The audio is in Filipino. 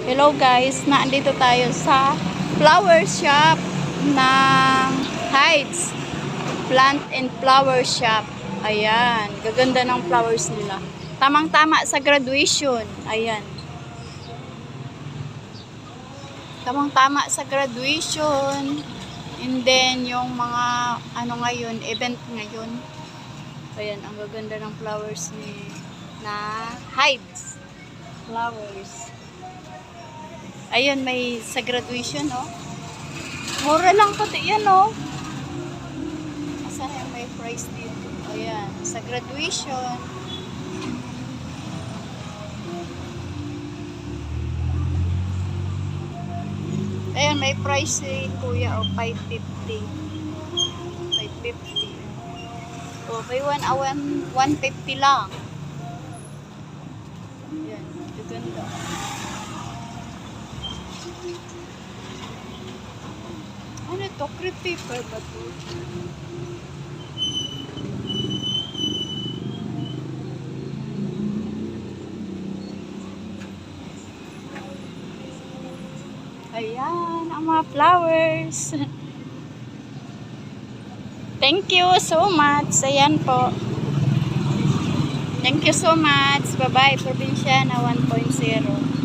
Hello guys, nandito tayo sa flower shop ng Heights Plant and Flower Shop. Ayan, gaganda ng flowers nila. Tamang-tama sa graduation. Ayan. Tamang-tama sa graduation. And then, yung mga, ngayon, event ngayon. Ayan, ang gaganda ng flowers na Heights Flowers. Ayun, may sa graduation, oh. Mura lang pati yan, oh. Asan yung may price dito? Ayan, sa graduation. Ayan, may price si kuya, oh, 550. 550. Oh, may 150 lang. Ayan, ganda. Ano to? Crepe paper ba to? Ayan, ang mga flowers. Thank you so much. Ayan po. Thank you so much. Bye-bye, Probinsya na 1.0.